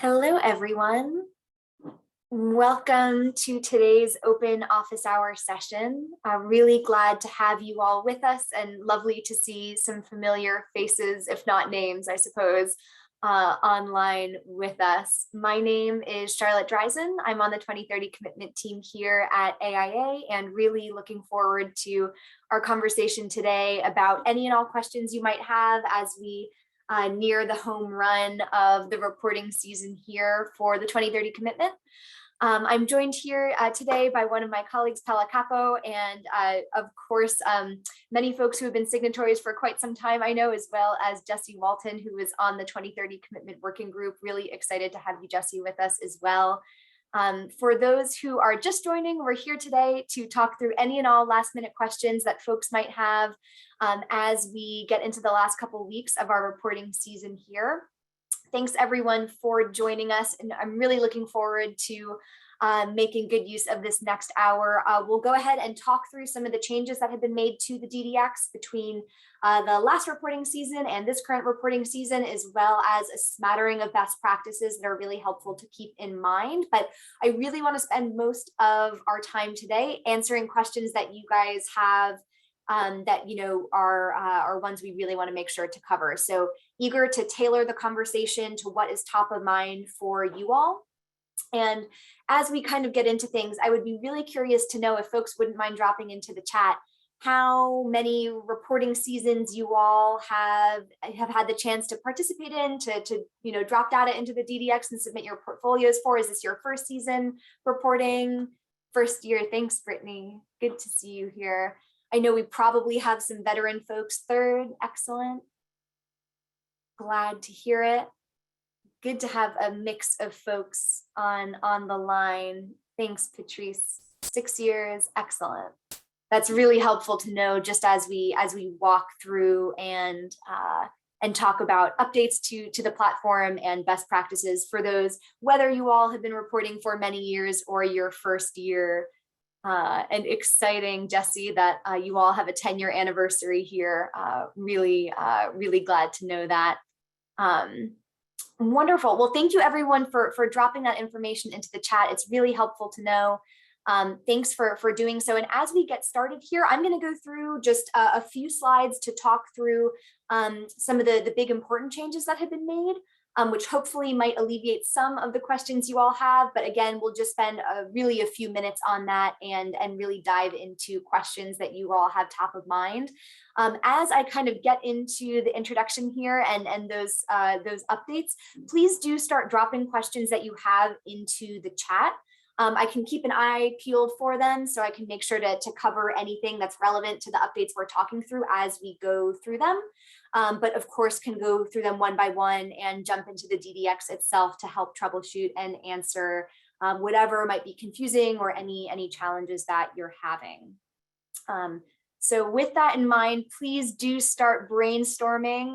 Hello, everyone. Welcome to today's open office hour session. I'm really glad to have you all with us and lovely to see some familiar faces, if not names, I suppose, online with us. My name is Charlotte Dreisen. I'm on the 2030 commitment team here at AIA and really looking forward to our conversation today about any and all questions you might have as we near the home run of the reporting season here for the 2030 commitment. I'm joined here today by one of my colleagues, Pella Capo, and of course, many folks who have been signatories for quite some time, I know, as well as Jesse Walton, who is on the 2030 Commitment Working Group. Really excited to have you, Jesse, with us as well. For those who are just joining, we're here today to talk through any and all last minute questions that folks might have as we get into the last couple of weeks of our reporting season here. Thanks everyone for joining us, and I'm really looking forward to making good use of this next hour. We'll go ahead and talk through some of the changes that have been made to the DDX between the last reporting season and this current reporting season, as well as a smattering of best practices that are really helpful to keep in mind. But I really want to spend most of our time today answering questions that you guys have that are ones we really want to make sure to cover. So eager to tailor the conversation to what is top of mind for you all. And as we kind of get into things, I would be really curious to know if folks wouldn't mind dropping into the chat how many reporting seasons you all have had the chance to participate in, to drop data into the DDX and submit your portfolios for. Is this your first season reporting? First year? Thanks, Brittany. Good to see you here. I know we probably have some veteran folks. Third, excellent. Glad to hear it. Good to have a mix of folks on the line. Thanks, Patrice. 6 years, excellent. That's really helpful to know just as we walk through and talk about updates to the platform and best practices for those, whether you all have been reporting for many years or your first year. And exciting, Jesse, that you all have a 10-year anniversary here. Really glad to know that. Wonderful. Well, thank you everyone for dropping that information into the chat. It's really helpful to know. Thanks for doing so. And as we get started here, I'm going to go through just a few slides to talk through some of the big important changes that have been made. Which hopefully might alleviate some of the questions you all have. But again, we'll just spend really a few minutes on that and really dive into questions that you all have top of mind. As I kind of get into the introduction here and those updates, please do start dropping questions that you have into the chat. I can keep an eye peeled for them so I can make sure to cover anything that's relevant to the updates we're talking through as we go through them. But of course can go through them one by one and jump into the DDX itself to help troubleshoot and answer whatever might be confusing or any challenges that you're having. So with that in mind, please do start brainstorming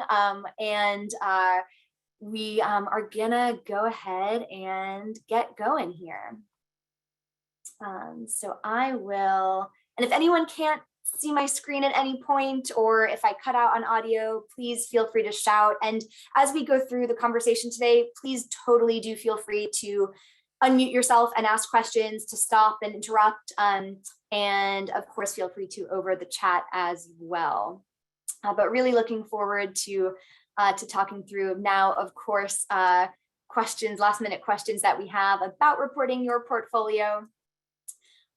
and we are gonna go ahead and get going here. So I will, and if anyone can't see my screen at any point, or if I cut out on audio, please feel free to shout. And as we go through the conversation today, please totally do feel free to unmute yourself and ask questions, to stop and interrupt. And of course, feel free to over the chat as well. But really looking forward to talking through now, of course, questions, last minute questions that we have about reporting your portfolio.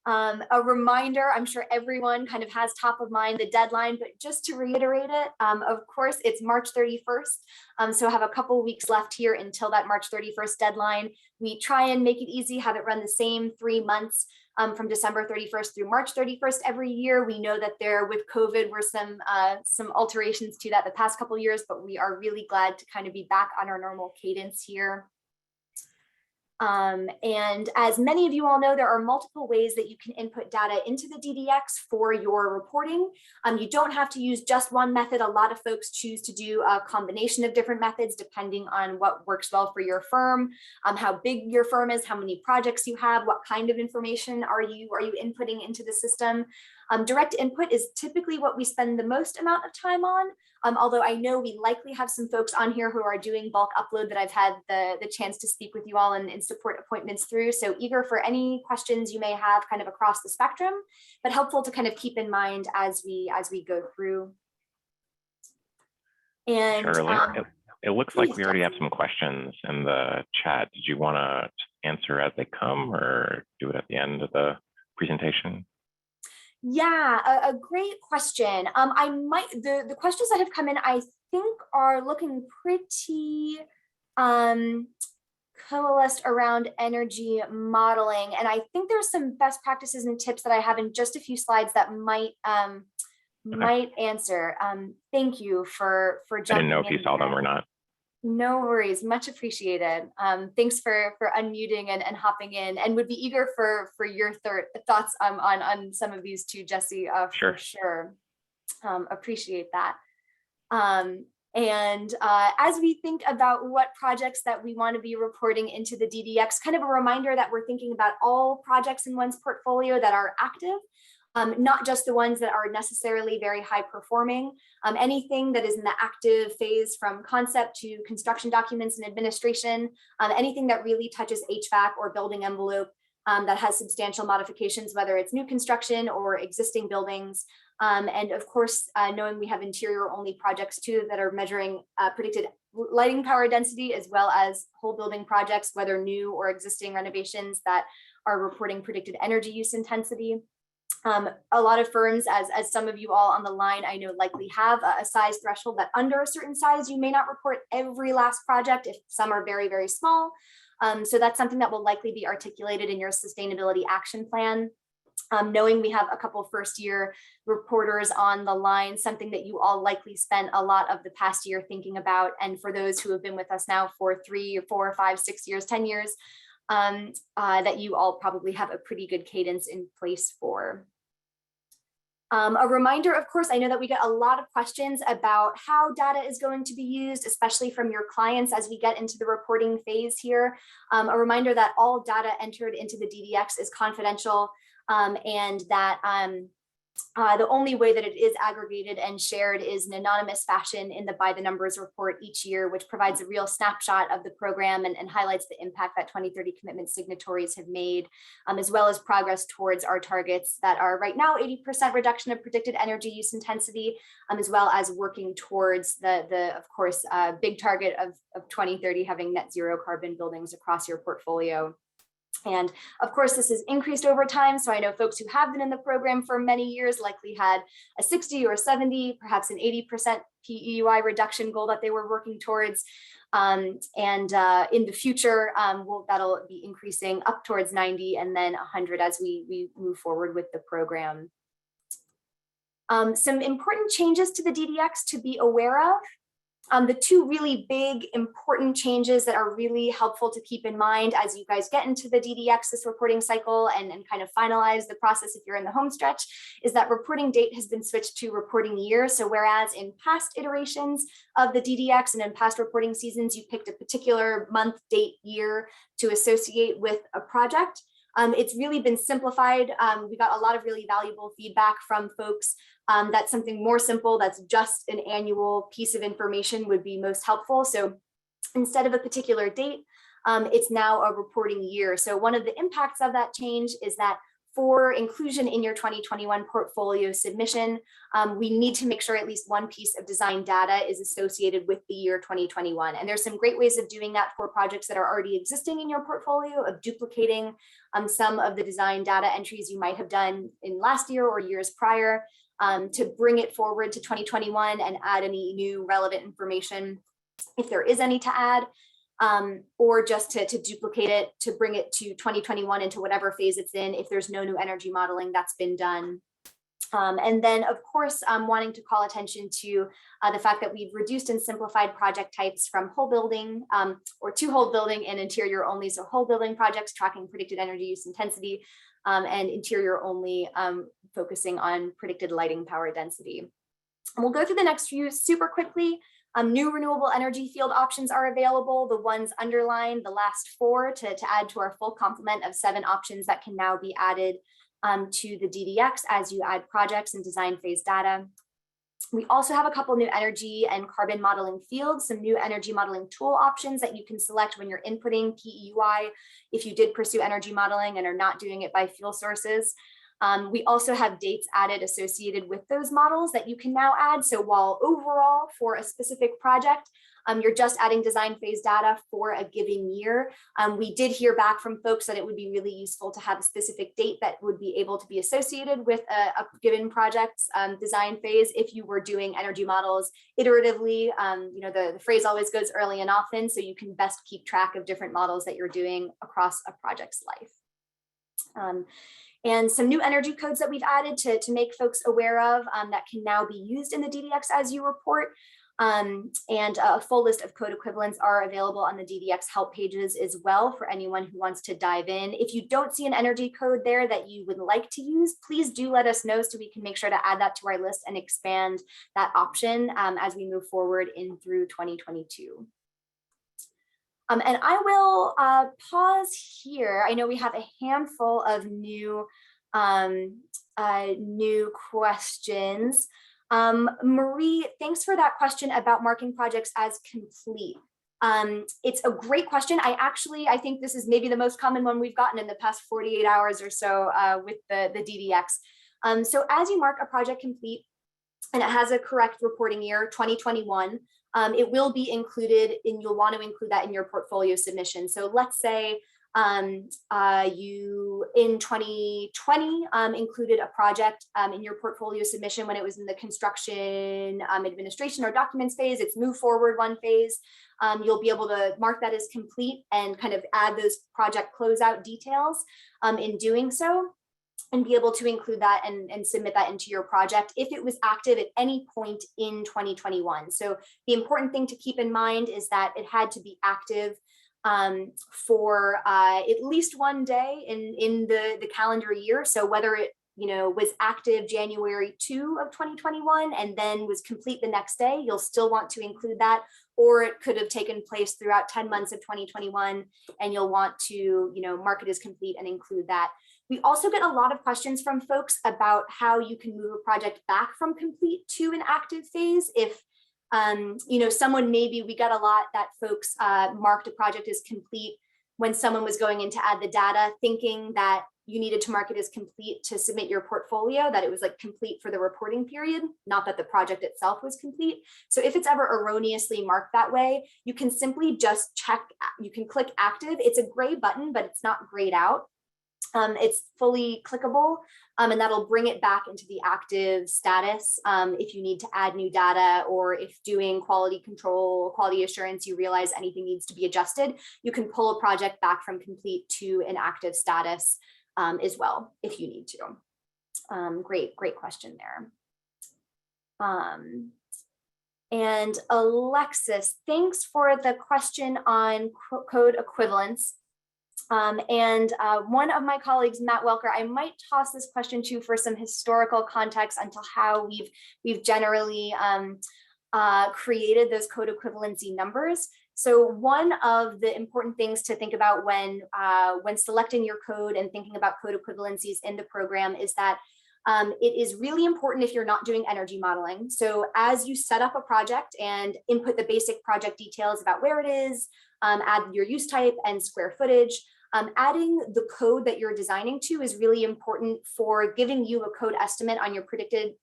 A reminder, I'm sure everyone kind of has top of mind the deadline, but just to reiterate it, of course, it's March 31st. So I have a couple weeks left here until that March 31st deadline. We try and make it easy, have it run the same 3 months from December 31st through March 31st every year. We know that there with COVID were some alterations to that the past couple of years, but we are really glad to kind of be back on our normal cadence here. And as many of you all know, there are multiple ways that you can input data into the DDX for your reporting. You don't have to use just one method. A lot of folks choose to do a combination of different methods depending on what works well for your firm, how big your firm is, how many projects you have, what kind of information are you inputting into the system. Direct input is typically what we spend the most amount of time on, although I know we likely have some folks on here who are doing bulk upload that I've had the chance to speak with you all and support appointments through. So eager for any questions you may have kind of across the spectrum, but helpful to kind of keep in mind as we go through. And Sure. It looks like we already have some questions in the chat. Did you want to answer as they come or do it at the end of the presentation? Yeah, a great question. I might, the questions that have come in, I think are looking pretty coalesced around energy modeling. And I think there's some best practices and tips that I have in just a few slides that might answer. Thank you for jumping in. I didn't know if you saw them or not. No worries, much appreciated. Thanks for unmuting and hopping in, and would be eager for your thoughts on some of these too, Jesse, Sure. for sure. Appreciate that. As we think about what projects that we want to be reporting into the DDX, kind of a reminder that we're thinking about all projects in one's portfolio that are active. Not just the ones that are necessarily very high performing. Anything that is in the active phase from concept to construction documents and administration, anything that really touches HVAC or building envelope that has substantial modifications, whether it's new construction or existing buildings. And of course, knowing we have interior only projects too that are measuring predicted lighting power density, as well as whole building projects, whether new or existing renovations that are reporting predicted energy use intensity. A lot of firms, as some of you all on the line, I know likely have a size threshold that under a certain size, you may not report every last project if some are very, very small. So that's something that will likely be articulated in your sustainability action plan. Knowing we have a couple first year reporters on the line, something that you all likely spent a lot of the past year thinking about. And for those who have been with us now for 3 or 4 or 5, 6 years, 10 years, that you all probably have a pretty good cadence in place for. A reminder, of course, I know that we get a lot of questions about how data is going to be used, especially from your clients as we get into the reporting phase here. A reminder that all data entered into the DDX is confidential, and that the only way that it is aggregated and shared is in anonymous fashion in the by the numbers report each year, which provides a real snapshot of the program and highlights the impact that 2030 commitment signatories have made, as well as progress towards our targets that are right now 80% reduction of predicted energy use intensity, as well as working towards the of course, big target of 2030 having net zero carbon buildings across your portfolio. And of course, this has increased over time. So I know folks who have been in the program for many years likely had a 60 or 70, perhaps an 80% PEUI reduction goal that they were working towards. In the future, that'll be increasing up towards 90 and then 100 as we move forward with the program. Some important changes to the DDX to be aware of. The two really big important changes that are really helpful to keep in mind as you guys get into the DDX this reporting cycle and kind of finalize the process if you're in the home stretch is that reporting date has been switched to reporting year. So whereas in past iterations of the DDX and in past reporting seasons, you picked a particular month, date, year to associate with a project, it's really been simplified. We got a lot of really valuable feedback from folks that something more simple that's just an annual piece of information would be most helpful. So instead of a particular date, it's now a reporting year. So one of the impacts of that change is that for inclusion in your 2021 portfolio submission, we need to make sure at least one piece of design data is associated with the year 2021. And there's some great ways of doing that for projects that are already existing in your portfolio, of duplicating some of the design data entries you might have done in last year or years prior, to bring it forward to 2021 and add any new relevant information if there is any to add. Or just to duplicate it, to bring it to 2021 into whatever phase it's in, if there's no new energy modeling that's been done. And then, of course, wanting to call attention to the fact that we've reduced and simplified project types from whole building or to whole building and interior only. So whole building projects tracking predicted energy use intensity and interior only focusing on predicted lighting power density. And we'll go through the next few super quickly. New renewable energy field options are available. The ones underlined, the last 4 to add to our full complement of 7 options that can now be added to the DDX as you add projects and design phase data. We also have a couple new energy and carbon modeling fields, some new energy modeling tool options that you can select when you're inputting PEUI if you did pursue energy modeling and are not doing it by fuel sources. We also have dates added associated with those models that you can now add. So while overall for a specific project, you're just adding design phase data for a given year, we did hear back from folks that it would be really useful to have a specific date that would be able to be associated with a given project's design phase if you were doing energy models iteratively. The phrase always goes early and often, so you can best keep track of different models that you're doing across a project's life. And some new energy codes that we've added to make folks aware of that can now be used in the DDX as you report. And a full list of code equivalents are available on the DDX help pages as well for anyone who wants to dive in. If you don't see an energy code there that you would like to use, please do let us know so we can make sure to add that to our list and expand that option as we move forward in through 2022. And I will pause here. I know we have a handful of new questions. Marie, thanks for that question about marking projects as complete. It's a great question. I think this is maybe the most common one we've gotten in the past 48 hours or so with the DDX. So as you mark a project complete and it has a correct reporting year, 2021, it will be included and you'll want to include that in your portfolio submission. So let's say you in 2020 included a project in your portfolio submission when it was in the construction administration or documents phase. It's move forward one phase. You'll be able to mark that as complete and kind of add those project closeout details in doing so, and be able to include that and submit that into your project if it was active at any point in 2021. So the important thing to keep in mind is that it had to be active for at least one day in the calendar year. So whether it was active January 2 of 2021 and then was complete the next day, you'll still want to include that, or it could have taken place throughout 10 months of 2021 and you'll want to mark it as complete and include that. We also get a lot of questions from folks about how you can move a project back from complete to an active phase. If someone, maybe we got a lot that folks marked a project as complete when someone was going in to add the data, thinking that you needed to mark it as complete to submit your portfolio, that it was like complete for the reporting period, not that the project itself was complete. So if it's ever erroneously marked that way, you can simply just check, you can click active. It's a gray button, but it's not grayed out. It's fully clickable, and that'll bring it back into the active status if you need to add new data, or if doing quality control, quality assurance, you realize anything needs to be adjusted, you can pull a project back from complete to an active status as well, if you need to. Great question there. And Alexis, thanks for the question on code equivalence. One of my colleagues, Matt Welker, I might toss this question to for some historical context onto how we've generally created those code equivalency numbers. So one of the important things to think about when selecting your code and thinking about code equivalencies in the program is that it is really important if you're not doing energy modeling. So as you set up a project and input the basic project details about where it is, add your use type and square footage, adding the code that you're designing to is really important for giving you a code estimate on your predicted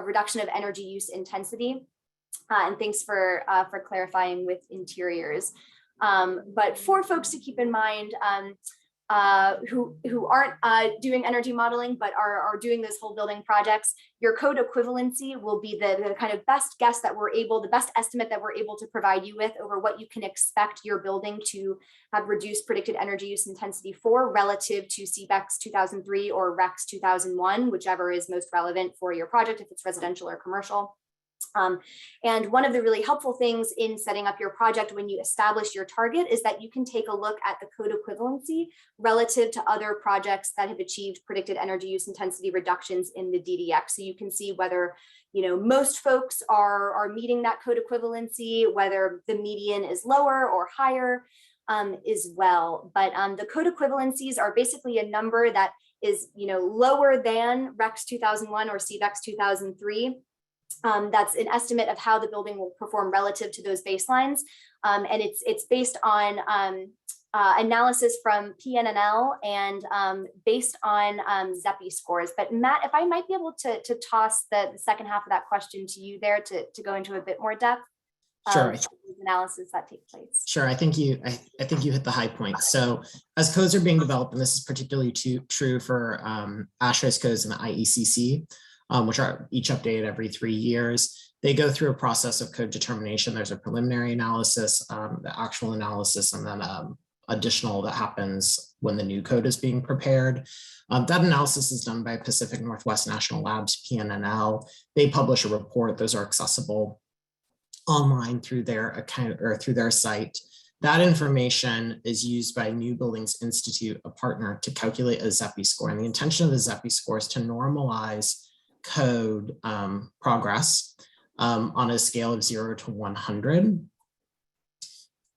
reduction of energy use intensity. And thanks for clarifying with interiors. But for folks to keep in mind who aren't doing energy modeling, but are doing those whole building projects, your code equivalency will be the kind of best guess that the best estimate that we're able to provide you with over what you can expect your building to have reduced predicted energy use intensity for relative to CBEX 2003 or REX 2001, whichever is most relevant for your project, if it's residential or commercial. And one of the really helpful things in setting up your project when you establish your target is that you can take a look at the code equivalency relative to other projects that have achieved predicted energy use intensity reductions in the DDX. So you can see whether most folks are meeting that code equivalency, whether the median is lower or higher. as well. But the code equivalencies are basically a number that is, lower than Rex 2001 or CVEX 2003. That's an estimate of how the building will perform relative to those baselines. And it's based on analysis from PNNL and based on ZEPI scores. But Matt, if I might be able to toss the second half of that question to you there to go into a bit more depth. Sure. Analysis that take place. Sure, I think you hit the high point. So as codes are being developed, and this is particularly true for ASHRAE's codes and the IECC, which are each updated every 3 years, they go through a process of code determination. There's a preliminary analysis, the actual analysis, and then additional that happens when the new code is being prepared. That analysis is done by Pacific Northwest National Labs, PNNL. They publish a report. Those are accessible online through their account or through their site. That information is used by New Buildings Institute, a partner, to calculate a ZEPI score. And the intention of the ZEPI score is to normalize code progress on a scale of 0 to 100.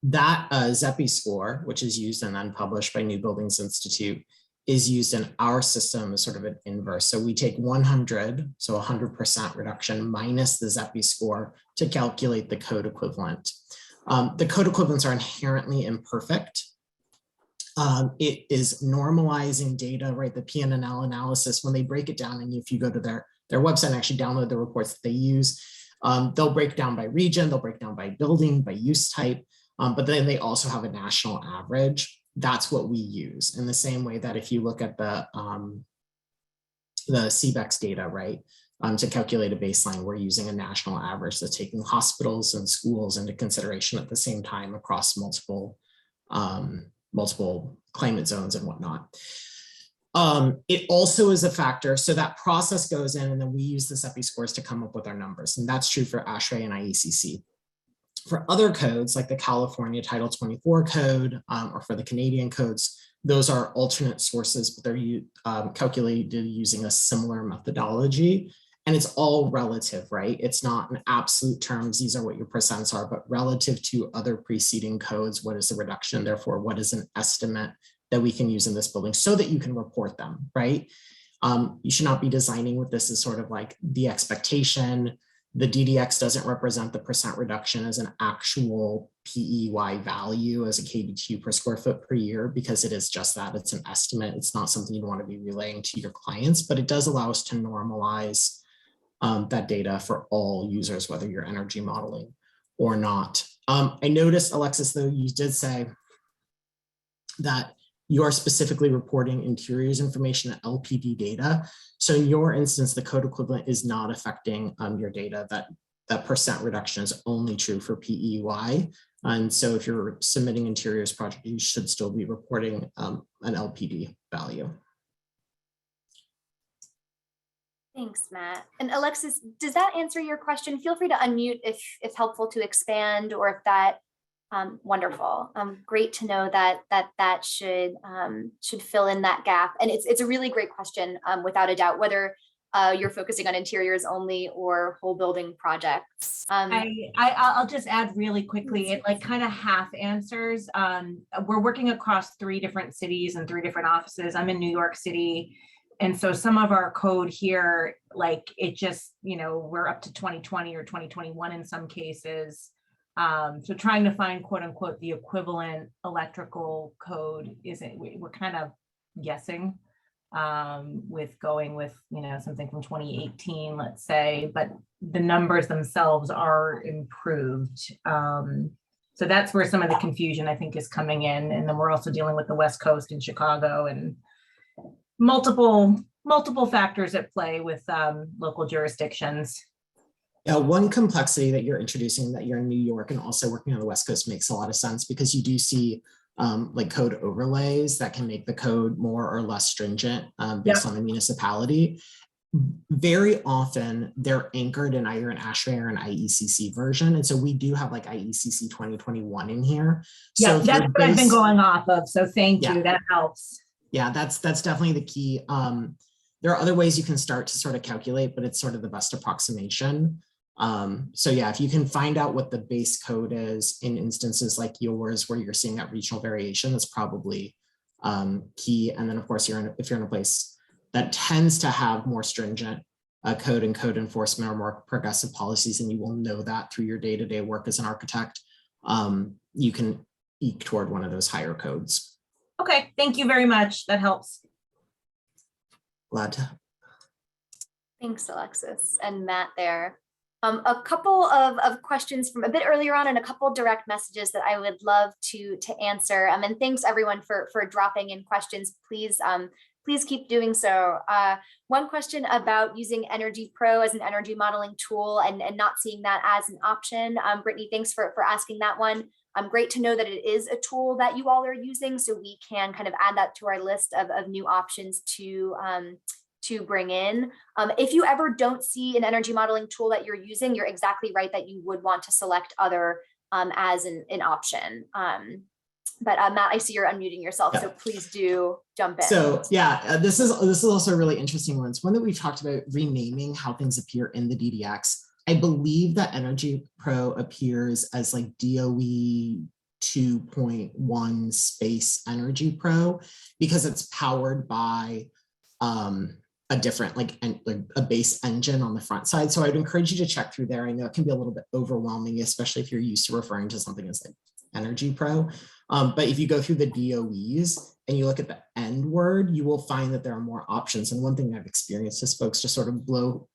That ZEPI score, which is used and then published by New Buildings Institute, is used in our system as sort of an inverse. So we take 100, so 100% reduction minus the ZEPI score to calculate the code equivalent. The code equivalents are inherently imperfect. It is normalizing data, right? The PNNL analysis, when they break it down, and if you go to their website and actually download the reports that they use, they'll break down by region, they'll break down by building, by use type, but then they also have a national average. That's what we use in the same way that if you look at the CVEX data, right, to calculate a baseline, we're using a national average that's taking hospitals and schools into consideration at the same time across multiple climate zones and whatnot. It also is a factor. So that process goes in and then we use the ZEPI scores to come up with our numbers. And that's true for ASHRAE and IECC. For other codes like the California Title 24 code or for the Canadian codes, those are alternate sources, but they're calculated using a similar methodology. And it's all relative, right? It's not in absolute terms, these are what your percents are, but relative to other preceding codes, what is the reduction? Therefore, what is an estimate that we can use in this building so that you can report them, right? You should not be designing with this as sort of like the expectation. The DDX doesn't represent the percent reduction as an actual PEY value as a KBTU per square foot per year, because it is just that, it's an estimate. It's not something you want to be relaying to your clients, but it does allow us to normalize that data for all users, whether you're energy modeling or not. I noticed, Alexis, though, you did say that you are specifically reporting interiors information and LPD data. So in your instance, the code equivalent is not affecting your data. That percent reduction is only true for PEY. And so if you're submitting interiors project, you should still be reporting an LPD value. Thanks, Matt. And Alexis, does that answer your question? Feel free to unmute if helpful to expand, or if that, wonderful. Great to know that should fill in that gap. And it's a really great question, without a doubt, whether you're focusing on interiors only or whole building projects. I'll just add really quickly, it like kind of half answers. We're working across 3 different cities and 3 different offices. I'm in New York City. And so some of our code here, like it just, we're up to 2020 or 2021 in some cases. So trying to find quote unquote the equivalent electrical code we're kind of guessing with going with, something from 2018, let's say, but the numbers themselves are improved. So that's where some of the confusion I think is coming in. And then we're also dealing with the West Coast in Chicago and multiple factors at play with local jurisdictions. Yeah, one complexity that you're introducing, that you're in New York and also working on the West Coast, makes a lot of sense, because you do see like code overlays that can make the code more or less stringent based on the municipality. Very often they're anchored in either an ASHRAE or an IECC version. And so we do have like IECC 2021 in here. Yeah, so that's what I've been going off of. So thank you, that helps. Yeah, that's definitely the key. There are other ways you can start to sort of calculate, but it's sort of the best approximation. So yeah, if you can find out what the base code is in instances like yours where you're seeing that regional variation, that's probably key. And then of course, if you're in a place that tends to have more stringent code and code enforcement or more progressive policies, and you will know that through your day-to-day work as an architect, you can eke toward one of those higher codes. Okay, thank you very much. That helps. Glad to. Thanks, Alexis and Matt there. A couple of questions from a bit earlier on and a couple direct messages that I would love to answer. And thanks everyone for dropping in questions. Please keep doing so. One question about using Energy Pro as an energy modeling tool and not seeing that as an option. Brittany, thanks for asking that one. Great to know that it is a tool that you all are using, so we can kind of add that to our list of new options to bring in. If you ever don't see an energy modeling tool that you're using, you're exactly right that you would want to select other as an option. But Matt, I see you're unmuting yourself, so please do jump in. So yeah, this is also a really interesting one. It's one that we've talked about, renaming how things appear in the DDX. I believe that Energy Pro appears as like DOE 2.1 space Energy Pro because it's powered by a different like a base engine on the front side. So I'd encourage you to check through there. I know it can be a little bit overwhelming, especially if you're used to referring to something as like Energy Pro. But if you go through the DOEs and you look at the end word, you will find that there are more options. And one thing I've experienced is folks just sort of blow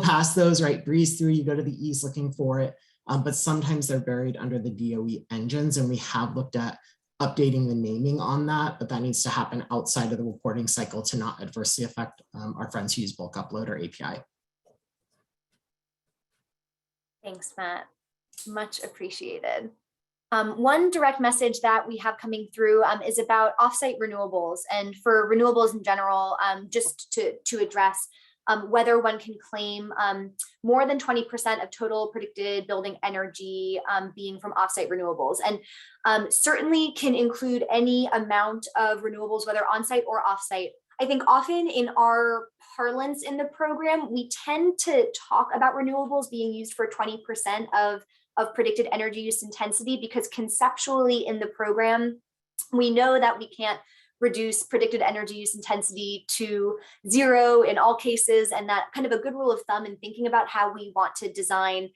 past those, right? Breeze through, you go to the E's looking for it. But sometimes they're buried under the DOE engines. And we have looked at updating the naming on that, but that needs to happen outside of the reporting cycle to not adversely affect our friends who use bulk upload or API. Thanks, Matt. Much appreciated. One direct message that we have coming through is about offsite renewables, and for renewables in general, just to address whether one can claim more than 20% of total predicted building energy being from offsite renewables, and certainly can include any amount of renewables, whether onsite or offsite. I think often in our parlance in the program, we tend to talk about renewables being used for 20% of predicted energy use intensity, because conceptually in the program, we know that we can't reduce predicted energy use intensity to 0 in all cases, and that kind of a good rule of thumb in thinking about how we want to design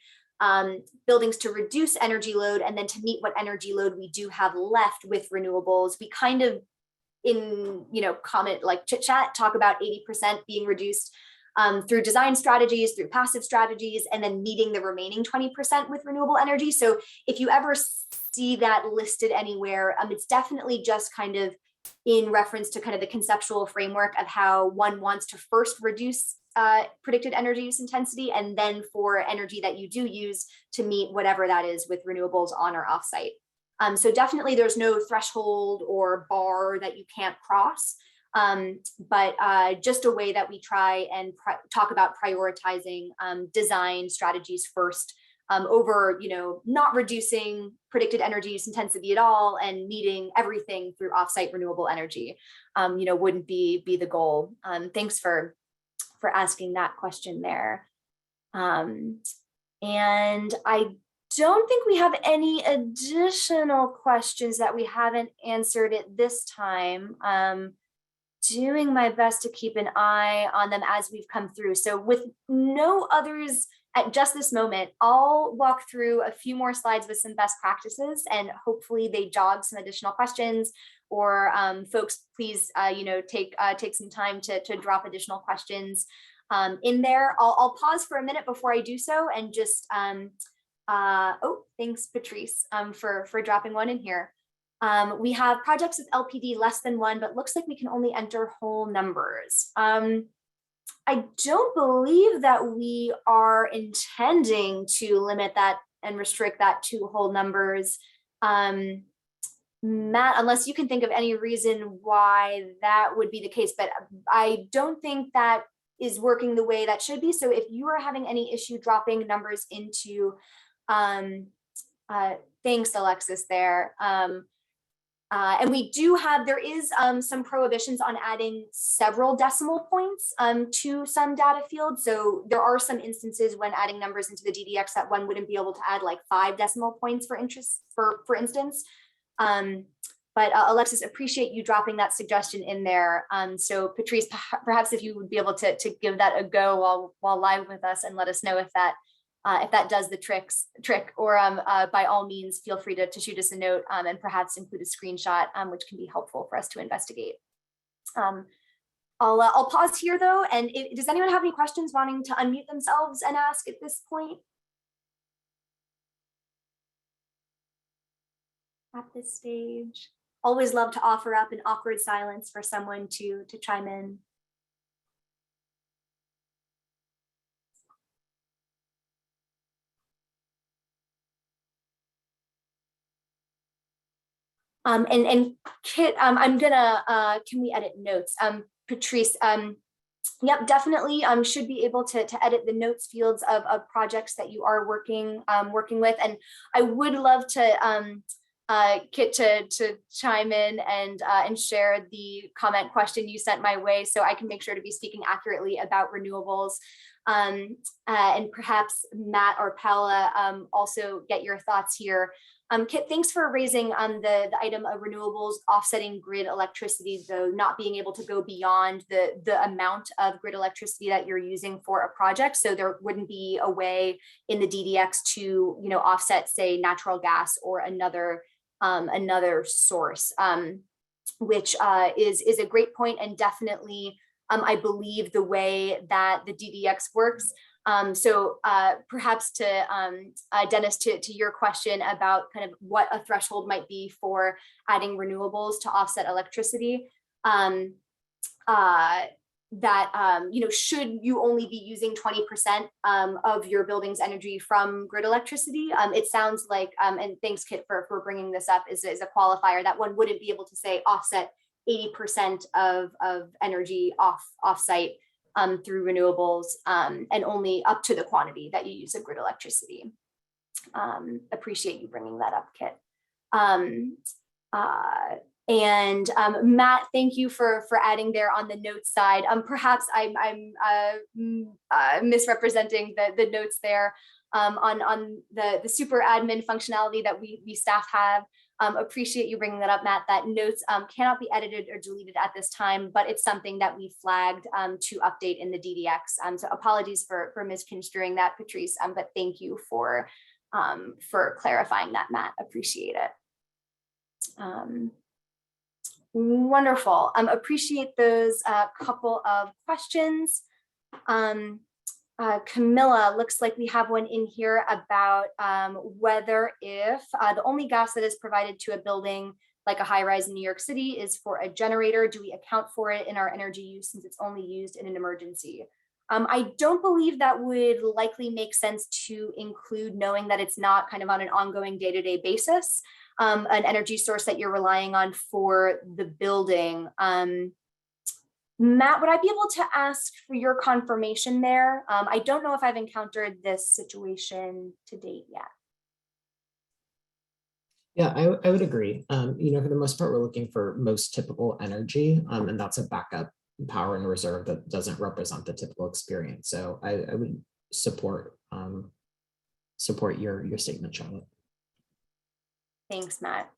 buildings to reduce energy load and then to meet what energy load we do have left with renewables. We kind of in comment like chit chat talk about 80% being reduced through design strategies, through passive strategies, and then meeting the remaining 20% with renewable energy. So if you ever see that listed anywhere, it's definitely just kind of in reference to kind of the conceptual framework of how one wants to first reduce predicted energy use intensity, and then for energy that you do use to meet whatever that is with renewables on or offsite. So definitely there's no threshold or bar that you can't cross. But just a way that we try and talk about prioritizing design strategies first over, not reducing predicted energy use intensity at all and meeting everything through offsite renewable energy, wouldn't be the goal. Thanks for asking that question there. And I don't think we have any additional questions that we haven't answered at this time. Doing my best to keep an eye on them as we've come through. So with no others at just this moment, I'll walk through a few more slides with some best practices, and hopefully they jog some additional questions, or folks, please, take some time to drop additional questions in there. I'll pause for a minute before I do so, and just, thanks, Patrice, for dropping one in here. We have projects with LPD less than 1, but looks like we can only enter whole numbers. I don't believe that we are intending to limit that and restrict that to whole numbers. Matt, unless you can think of any reason why that would be the case, but I don't think that is working the way that should be. So if you are having any issue dropping numbers into, thanks, Alexis, there. And there is some prohibitions on adding several decimal points to some data fields. So there are some instances when adding numbers into the DDX that one wouldn't be able to add like 5 decimal points for instance. But Alexis, appreciate you dropping that suggestion in there. So Patrice, perhaps if you would be able to give that a go while live with us and let us know if that does the trick, or by all means, feel free to shoot us a note and perhaps include a screenshot, which can be helpful for us to investigate. I'll pause here though, and does anyone have any questions wanting to unmute themselves and ask at this point? At this stage, always love to offer up an awkward silence for someone to chime in. And Kit, I'm gonna, can we edit notes? Patrice, yep, definitely should be able to edit the notes fields of projects that you are working with. And I would love to, Kit, to chime in and share the comment question you sent my way so I can make sure to be speaking accurately about renewables. And perhaps Matt or Paula also get your thoughts here. Kit, thanks for raising the item of renewables offsetting grid electricity, though not being able to go beyond the amount of grid electricity that you're using for a project. So there wouldn't be a way in the DDX to offset, say, natural gas or another source, which is a great point, and definitely I believe the way that the DDX works. So perhaps to Dennis, to your question about kind of what a threshold might be for adding renewables to offset electricity, should you only be using 20% of your building's energy from grid electricity? It sounds like, and thanks Kit for bringing this up, is a qualifier that one wouldn't be able to say offset 80% of energy off-site through renewables, and only up to the quantity that you use of grid electricity. Appreciate you bringing that up, Kit. And Matt, thank you for adding there on the notes side. Perhaps I'm misrepresenting the notes there on the super admin functionality that we staff have. Appreciate you bringing that up, Matt. That notes cannot be edited or deleted at this time, but it's something that we flagged to update in the DDX. So apologies for misconstruing that, Patrice, but thank you for clarifying that, Matt. Appreciate it. Wonderful. Appreciate those couple of questions. Camilla, looks like we have one in here about whether if the only gas that is provided to a building like a high rise in New York City is for a generator, do we account for it in our energy use since it's only used in an emergency? I don't believe that would likely make sense to include, knowing that it's not kind of on an ongoing day-to-day basis, an energy source that you're relying on for the building. Matt, would I be able to ask for your confirmation there? I don't know if I've encountered this situation to date yet. Yeah, I would agree. For the most part, we're looking for most typical energy, and that's a backup power in reserve that doesn't represent the typical experience. So I would support your statement, Charlotte. Thanks, Matt.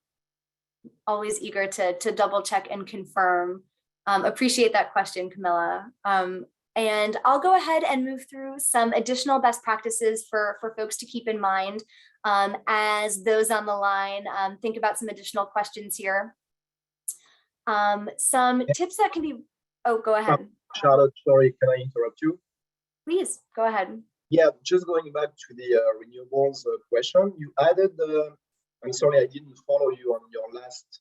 Always eager to double check and confirm. Appreciate that question, Camilla. And I'll go ahead and move through some additional best practices for folks to keep in mind as those on the line think about some additional questions here. Some tips that can be, oh, go ahead. Charlotte, sorry, can I interrupt you? Please, go ahead. Yeah, just going back to the renewables question, you added, I'm sorry, I didn't follow you on your last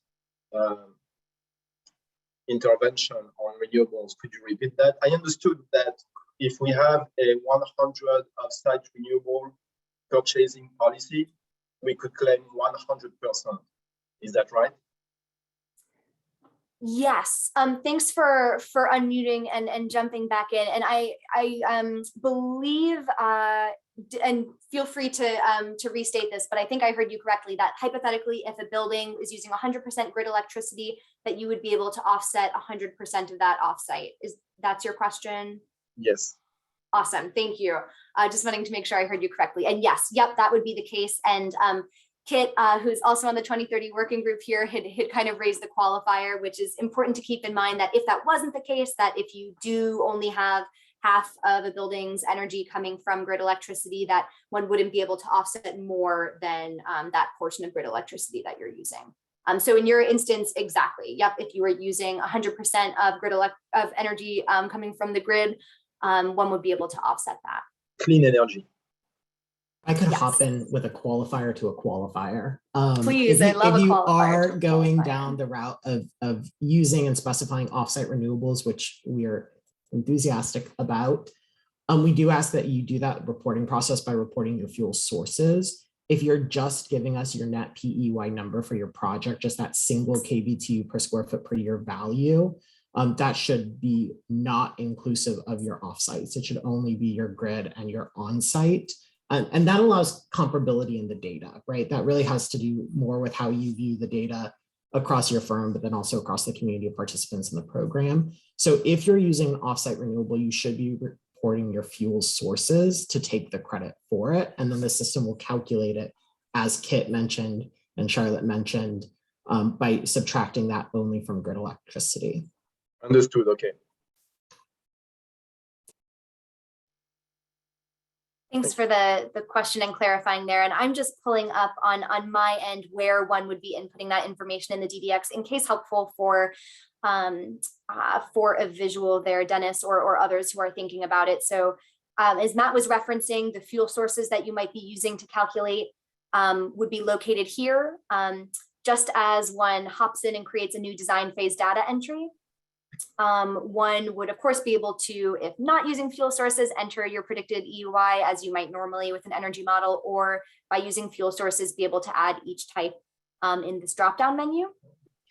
intervention on renewables. Could you repeat that? I understood that if we have a 100 site renewable purchasing policy, we could claim 100%. Is that right? Yes. Thanks for unmuting and jumping back in. And I believe and feel free to restate this, but I think I heard you correctly that hypothetically, if a building is using 100% grid electricity, that you would be able to offset 100% of that offsite. That's your question? Yes. Awesome, thank you. Just wanting to make sure I heard you correctly. And yes, yep, that would be the case. And Kit, who's also on the 2030 working group here, had kind of raised the qualifier, which is important to keep in mind that if that wasn't the case, that if you do only have half of a building's energy coming from grid electricity, that one wouldn't be able to offset more than that portion of grid electricity that you're using. So in your instance, exactly, yep, if you were using 100% of energy coming from the grid, one would be able to offset that. Clean energy. I could hop in with a qualifier to a qualifier. Please, I love a qualifier. If you are going down the route of using and specifying offsite renewables, which we are enthusiastic about, we do ask that you do that reporting process by reporting your fuel sources. If you're just giving us your net PEY number for your project, just that single kBTU per square foot per year value, that should be not inclusive of your offsites. It should only be your grid and your onsite. And that allows comparability in the data, right? That really has to do more with how you view the data across your firm, but then also across the community of participants in the program. So if you're using an offsite renewable, you should be reporting your fuel sources to take the credit for it. And then the system will calculate it, as Kit mentioned and Charlotte mentioned, by subtracting that only from grid electricity. Understood, okay. Thanks for the question and clarifying there. And I'm just pulling up on my end where one would be inputting that information in the DDX in case helpful for a visual there, Dennis, or others who are thinking about it. So as Matt was referencing, the fuel sources that you might be using to calculate would be located here, just as one hops in and creates a new design phase data entry. One would of course be able to, if not using fuel sources, enter your predicted EUI as you might normally with an energy model, or by using fuel sources, be able to add each type in this drop-down menu.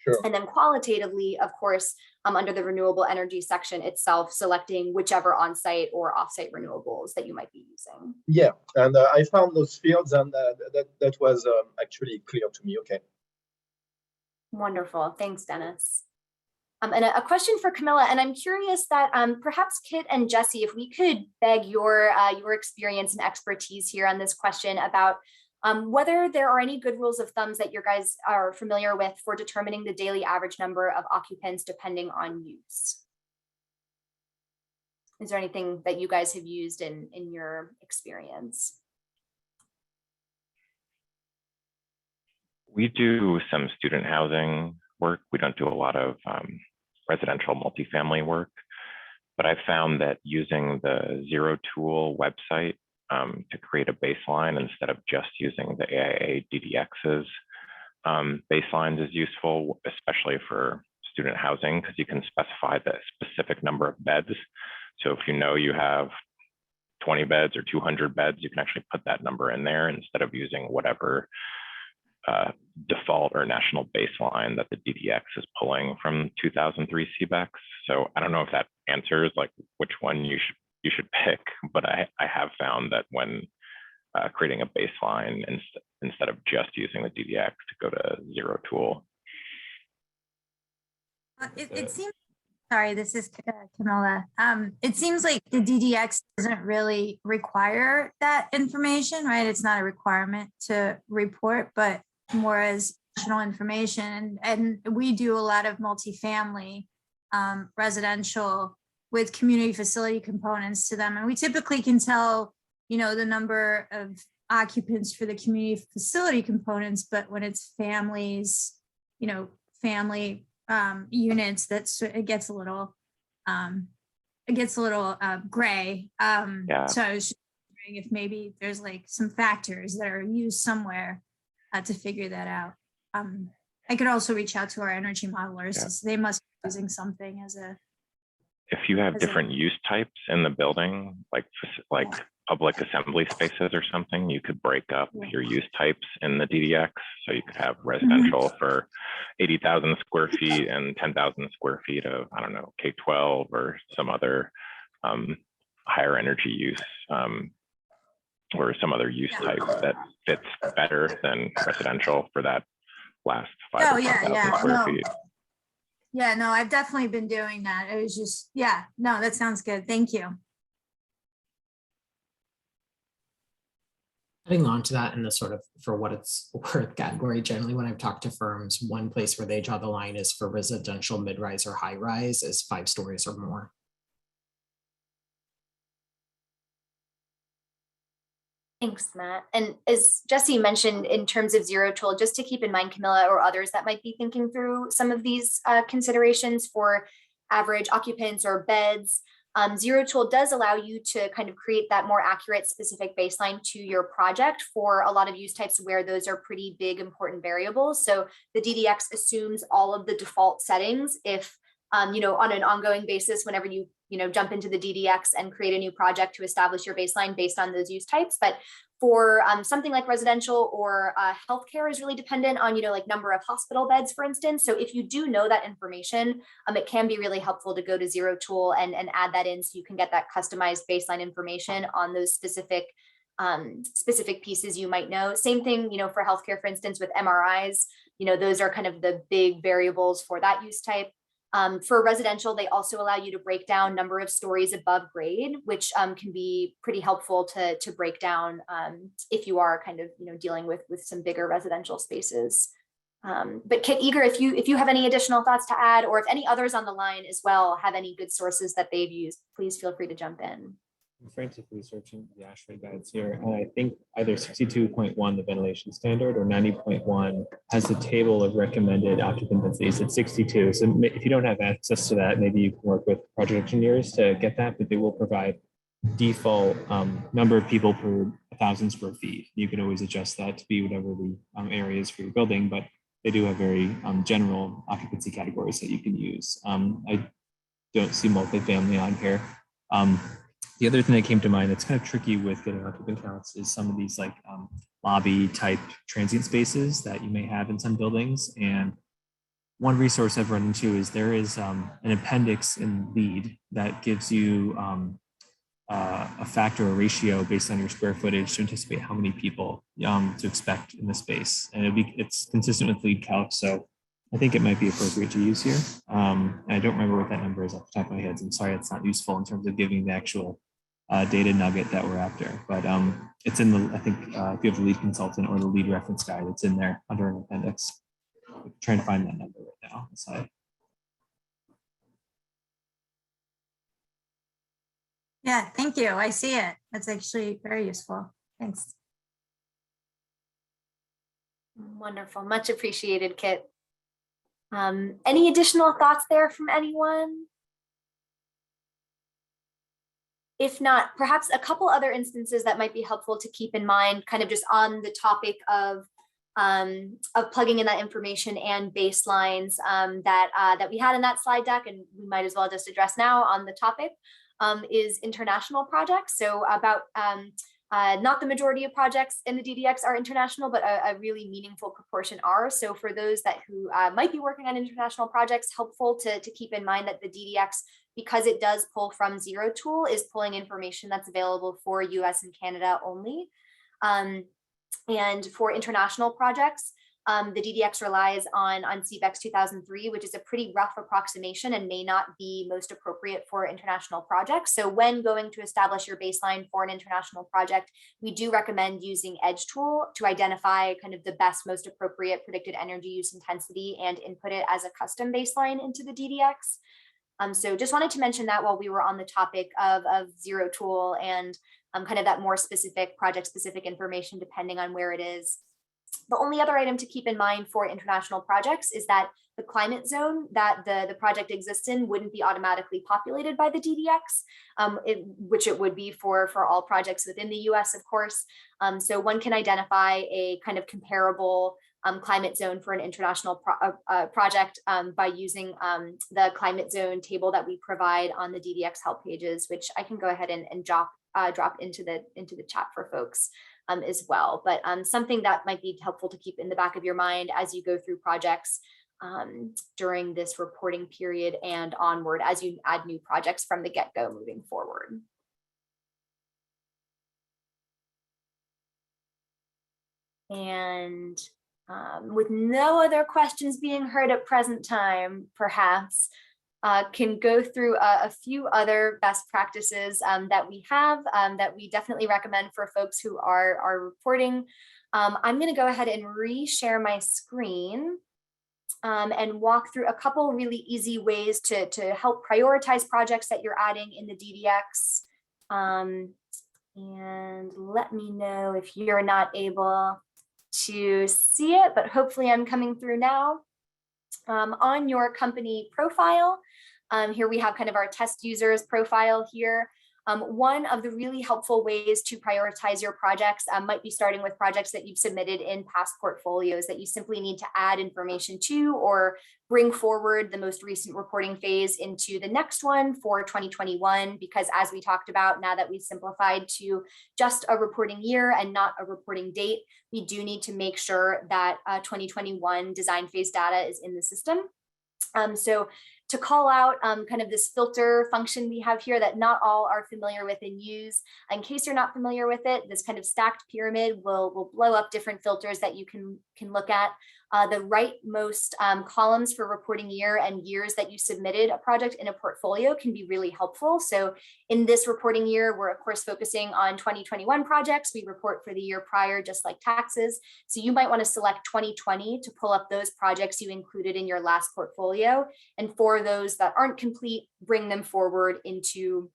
Sure. And then qualitatively, of course, under the renewable energy section itself, selecting whichever on-site or off-site renewables that you might be using. Yeah, and I found those fields, and that was actually clear to me. Okay. Wonderful, thanks, Dennis. And a question for Camilla, and I'm curious that perhaps Kit and Jesse, if we could beg your experience and expertise here on this question about whether there are any good rules of thumbs that you guys are familiar with for determining the daily average number of occupants depending on use. Is there anything that you guys have used in your experience? We do some student housing work. We don't do a lot of residential multifamily work, but I found that using the Zero Tool website to create a baseline instead of just using the AIA DDX's baselines is useful, especially for student housing, because you can specify the specific number of beds. So if you know you have 20 beds or 200 beds, you can actually put that number in there instead of using whatever default or national baseline that the DDX is pulling from 2003 CBEX. So I don't know if that answers like which one you should pick, but I have found that when creating a baseline instead of just using the DDX to go to Zero Tool. It seems, sorry, this is Camilla. It seems like the DDX doesn't really require that information, right? It's not a requirement to report, but more as additional information. And we do a lot of multifamily residential with community facility components to them. And we typically can tell, you know, the number of occupants for the community facility components, but when it's families, you know, family units, it gets a little gray. Yeah. So I was just wondering if maybe there's like some factors that are used somewhere to figure that out. I could also reach out to our energy modelers. Yeah. They must be using something as a. If you have different use types in the building, like public assembly spaces or something, you could break up your use types in the DDX. So you could have residential for 80,000 square feet and 10,000 square feet of, I don't know, K-12 or some other higher energy use or some other use type that fits better than residential for that last 5 or 10,000 square No. feet. Yeah, no, I've definitely been doing that. It was just, yeah, no, that sounds good. Thank you. Adding on to that in the sort of for what it's worth category, generally when I've talked to firms, one place where they draw the line is for residential mid-rise or high-rise is 5 stories or more. Thanks, Matt. And as Jesse mentioned, in terms of zero tool, just to keep in mind, Camilla, or others that might be thinking through some of these considerations for average occupants or beds, zero tool does allow you to kind of create that more accurate specific baseline to your project for a lot of use types where those are pretty big important variables. So the DDX assumes all of the default settings if on an ongoing basis, whenever you jump into the DDX and create a new project to establish your baseline based on those use types. But for something like residential or healthcare is really dependent on, like number of hospital beds, for instance. So if you do know that information, it can be really helpful to go to zero tool and add that in so you can get that customized baseline information on those specific pieces you might know. Same thing, for healthcare, for instance, with MRIs, those are kind of the big variables for that use type. For residential, they also allow you to break down number of stories above grade, which can be pretty helpful to break down if you are kind of dealing with some bigger residential spaces. But Kit, eager if you have any additional thoughts to add, or if any others on the line as well have any good sources that they've used, please feel free to jump in. I'm frantically searching the ASHRAE guides here, and I think either 62.1, the ventilation standard, or 90.1 has a table of recommended occupant densities at 62. So if you don't have access to that, maybe you can work with project engineers to get that, but they will provide default number of people per 1,000 square feet. You can always adjust that to be whatever the area is for your building, but they do have very general occupancy categories that you can use. I don't see multifamily on here. The other thing that came to mind that's kind of tricky with getting occupant counts is some of these like lobby type transient spaces that you may have in some buildings. And one resource I've run into is there is an appendix in LEED that gives you a factor or ratio based on your square footage to anticipate how many people to expect in the space. And it's consistent with LEED calc. So I think it might be appropriate to use here. And I don't remember what that number is off the top of my head. So I'm sorry, it's not useful in terms of giving the actual data nugget that we're after, but it's in the, I think if you have the LEED consultant or the LEED reference guide, it's in there under an appendix. I'm trying to find that number right now. Yeah, thank you. I see it. That's actually very useful. Thanks. Wonderful, much appreciated, Kit. Any additional thoughts there from anyone? If not, perhaps a couple other instances that might be helpful to keep in mind, kind of just on the topic of plugging in that information and baselines that we had in that slide deck, and we might as well just address now on the topic, is international projects. So about not the majority of projects in the DDX are international, but a really meaningful proportion are. So for those who might be working on international projects, helpful to keep in mind that the DDX, because it does pull from zero tool, is pulling information that's available for US and Canada only. And for international projects, the DDX relies on CVEX 2003, which is a pretty rough approximation and may not be most appropriate for international projects. So when going to establish your baseline for an international project, we do recommend using Edge tool to identify kind of the best, most appropriate predicted energy use intensity and input it as a custom baseline into the DDX. So just wanted to mention that while we were on the topic of zero tool and kind of that more specific project specific information depending on where it is. The only other item to keep in mind for international projects is that the climate zone that the project exists in wouldn't be automatically populated by the DDX, which it would be for all projects within the US, of course. So one can identify a kind of comparable climate zone for an international project by using the climate zone table that we provide on the DDX help pages, which I can go ahead and drop into the chat for folks as well. But something that might be helpful to keep in the back of your mind as you go through projects during this reporting period and onward as you add new projects from the get-go moving forward. And with no other questions being heard at present time, perhaps can go through a few other best practices that we have that we definitely recommend for folks who are reporting. I'm going to go ahead and re-share my screen and walk through a couple really easy ways to help prioritize projects that you're adding in the DDX. And let me know if you're not able to see it, but hopefully I'm coming through now. On your company profile, here we have kind of our test users profile here. One of the really helpful ways to prioritize your projects might be starting with projects that you've submitted in past portfolios that you simply need to add information to or bring forward the most recent reporting phase into the next one for 2021, because as we talked about, now that we've simplified to just a reporting year and not a reporting date, we do need to make sure that 2021 design phase data is in the system. So to call out kind of this filter function we have here that not all are familiar with and use, in case you're not familiar with it, this kind of stacked pyramid will blow up different filters that you can look at. The rightmost columns for reporting year and years that you submitted a project in a portfolio can be really helpful. So in this reporting year, we're of course focusing on 2021 projects. We report for the year prior, just like taxes. So you might want to select 2020 to pull up those projects you included in your last portfolio. And for those that aren't complete, bring them forward into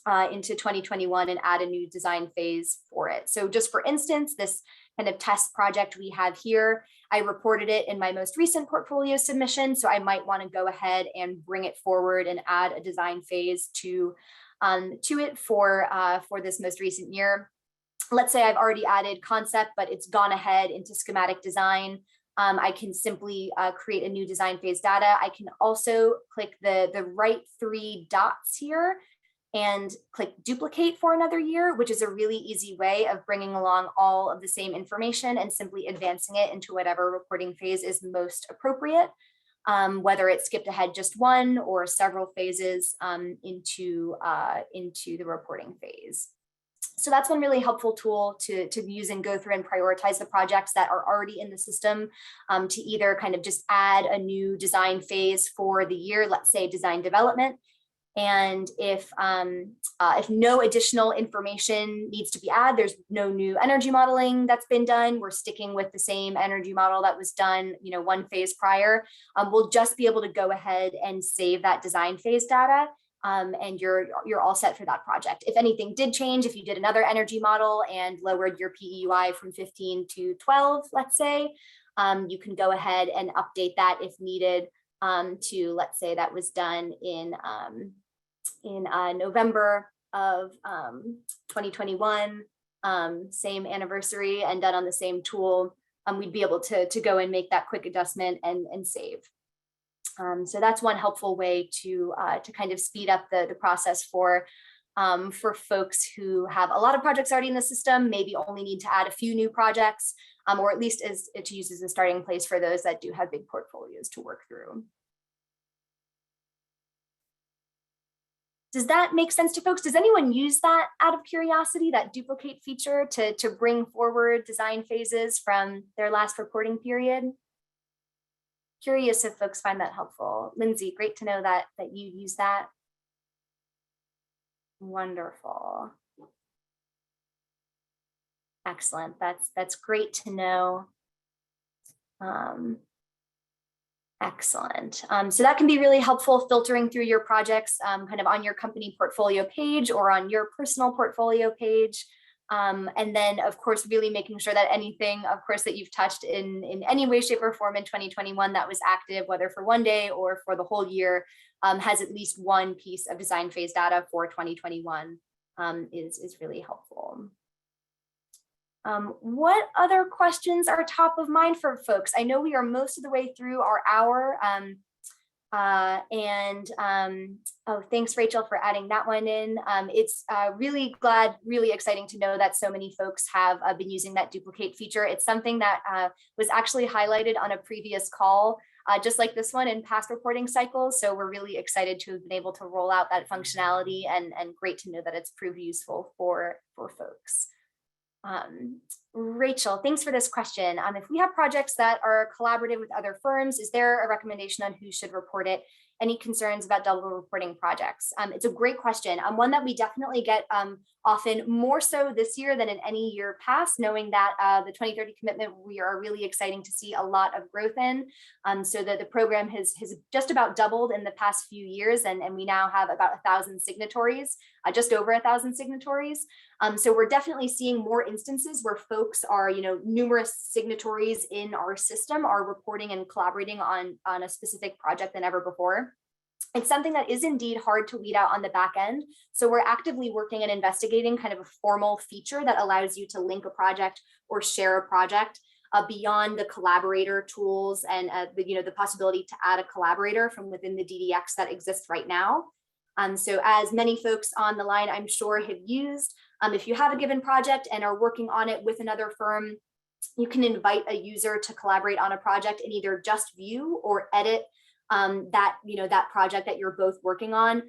2021 and add a new design phase for it. So just for instance, this kind of test project we have here, I reported it in my most recent portfolio submission. So I might want to go ahead and bring it forward and add a design phase to it for this most recent year. Let's say I've already added concept, but it's gone ahead into schematic design. I can simply create a new design phase data. I can also click the right 3 dots here and click duplicate for another year, which is a really easy way of bringing along all of the same information and simply advancing it into whatever reporting phase is most appropriate, whether it skipped ahead just one or several phases into the reporting phase. So that's one really helpful tool to use and go through and prioritize the projects that are already in the system, to either kind of just add a new design phase for the year, let's say design development. And if no additional information needs to be added, there's no new energy modeling that's been done, we're sticking with the same energy model that was done, one phase prior, we'll just be able to go ahead and save that design phase data. And you're all set for that project. If anything did change, if you did another energy model and lowered your PEUI from 15 to 12, let's say, you can go ahead and update that if needed to, let's say that was done in November of 2021, same anniversary and done on the same tool, we'd be able to go and make that quick adjustment and save. So that's one helpful way to kind of speed up the process for folks who have a lot of projects already in the system, maybe only need to add a few new projects, or at least to use as a starting place for those that do have big portfolios to work through. Does that make sense to folks? Does anyone use that out of curiosity, that duplicate feature to bring forward design phases from their last reporting period? Curious if folks find that helpful. Lindsay, great to know that you use that. Wonderful. Excellent. That's great to know. Excellent. So that can be really helpful filtering through your projects kind of on your company portfolio page or on your personal portfolio page. And then, of course, really making sure that anything, of course, that you've touched in any way, shape, or form in 2021 that was active, whether for one day or for the whole year, has at least one piece of design phase data for 2021 is really helpful. What other questions are top of mind for folks? I know we are most of the way through our hour. Oh, thanks, Rachel, for adding that one in. It's really exciting to know that so many folks have been using that duplicate feature. It's something that was actually highlighted on a previous call, just like this one in past reporting cycles. So we're really excited to have been able to roll out that functionality and great to know that it's proved useful for folks. Rachel, thanks for this question. If we have projects that are collaborative with other firms, is there a recommendation on who should report it? Any concerns about double reporting projects? It's a great question. One that we definitely get often, more so this year than in any year past, knowing that the 2030 commitment, we are really exciting to see a lot of growth in. So that the program has just about doubled in the past few years, and we now have about 1,000 signatories, just over 1,000 signatories. So we're definitely seeing more instances where folks are, numerous signatories in our system are reporting and collaborating on a specific project than ever before. It's something that is indeed hard to weed out on the back end. So we're actively working and investigating kind of a formal feature that allows you to link a project or share a project beyond the collaborator tools and the possibility to add a collaborator from within the DDX that exists right now. So as many folks on the line, I'm sure, have used, if you have a given project and are working on it with another firm, you can invite a user to collaborate on a project and either just view or edit that project that you're both working on.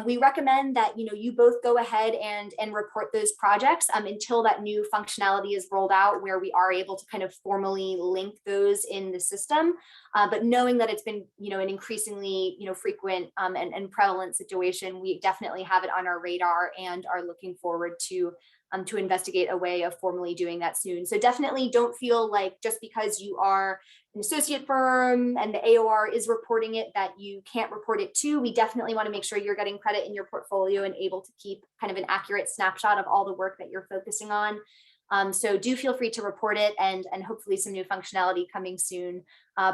We recommend that you both go ahead and report those projects until that new functionality is rolled out, where we are able to kind of formally link those in the system. But knowing that it's been an increasingly frequent and prevalent situation, we definitely have it on our radar and are looking forward to investigate a way of formally doing that soon. So definitely don't feel like just because you are an associate firm and the AOR is reporting it that you can't report it too. We definitely want to make sure you're getting credit in your portfolio and able to keep kind of an accurate snapshot of all the work that you're focusing on. So do feel free to report it, and hopefully some new functionality coming soon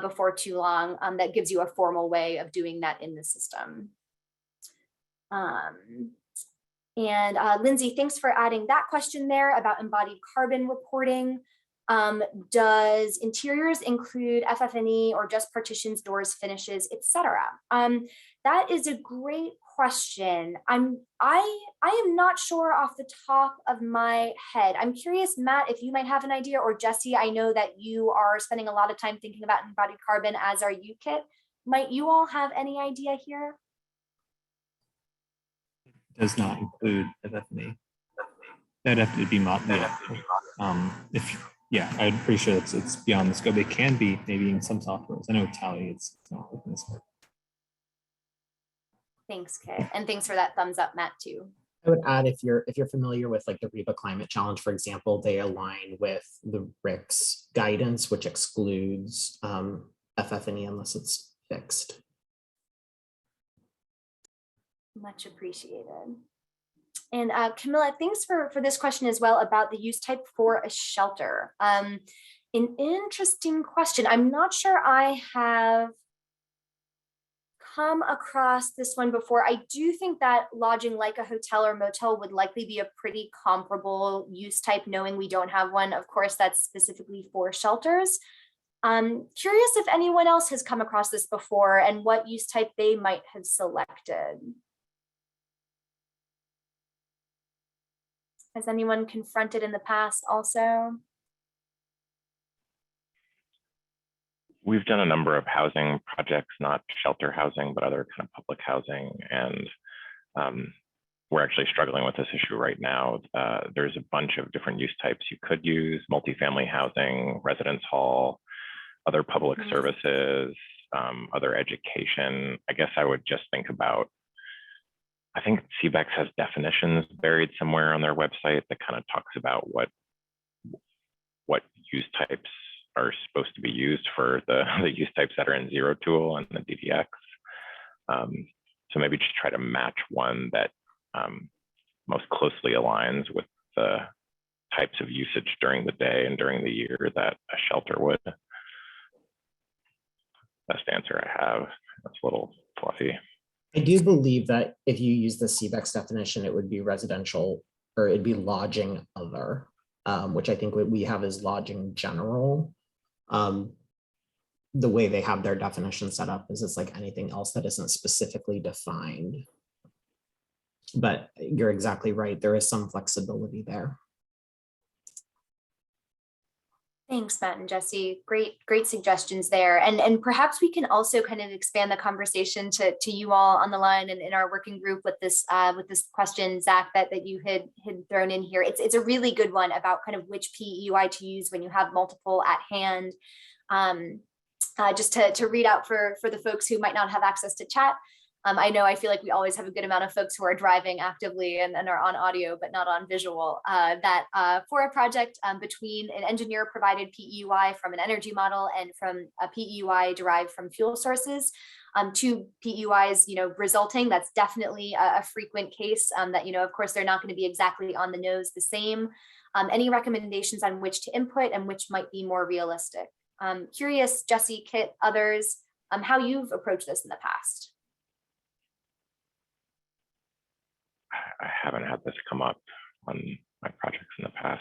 before too long that gives you a formal way of doing that in the system. And Lindsay, thanks for adding that question there about embodied carbon reporting. Does interiors include FF&E or just partitions, doors, finishes, etc.? That is a great question. I am not sure off the top of my head. I'm curious, Matt, if you might have an idea, or Jesse, I know that you are spending a lot of time thinking about embodied carbon, as are you, Kit. Might you all have any idea here? Does not include FF&E. That'd have to be yeah, I'm pretty sure it's beyond the scope. It can be maybe in some softwares. I know Tally, it's not within the scope. Thanks, Kit, and thanks for that thumbs up, Matt, too. I would add, if you're familiar with like the REBA Climate Challenge, for example, they align with the RIC's guidance, which excludes FF&E unless it's fixed. Much appreciated. And Camilla, thanks for this question as well about the use type for a shelter. An interesting question. I'm not sure I have come across this one before. I do think that lodging like a hotel or motel would likely be a pretty comparable use type, knowing we don't have one, of course, that's specifically for shelters. Curious if anyone else has come across this before and what use type they might have selected. Has anyone confronted in the past also? We've done a number of housing projects, not shelter housing, but other kind of public housing. And we're actually struggling with this issue right now. There's a bunch of different use types you could use: multifamily housing, residence hall, other public services, other education. I guess I would just think about, I think CBEX has definitions buried somewhere on their website that kind of talks about what use types are supposed to be used for the use types that are in Zero Tool and the DDX. So maybe just try to match one that most closely aligns with the types of usage during the day and during the year that a shelter would. Best answer I have. That's a little fluffy. I do believe that if you use the CBEX definition, it would be residential, or it'd be lodging other, which I think what we have is lodging general. The way they have their definition set up is it's like anything else that isn't specifically defined. But you're exactly right. There is some flexibility there. Thanks, Matt and Jesse. Great suggestions there. And perhaps we can also kind of expand the conversation to you all on the line and in our working group with this question, Zach, that you had thrown in here. It's a really good one about kind of which PEUI to use when you have multiple at hand. Just to read out for the folks who might not have access to chat. I feel like we always have a good amount of folks who are driving actively and are on audio, but not on visual, for a project between an engineer provided PEUI from an energy model and from a PEUI derived from fuel sources, two PEUIs, resulting, that's definitely a frequent case that, of course, they're not going to be exactly on the nose the same. Any recommendations on which to input and which might be more realistic? Curious, Jesse, Kit, others, how you've approached this in the past. I haven't had this come up on my projects in the past.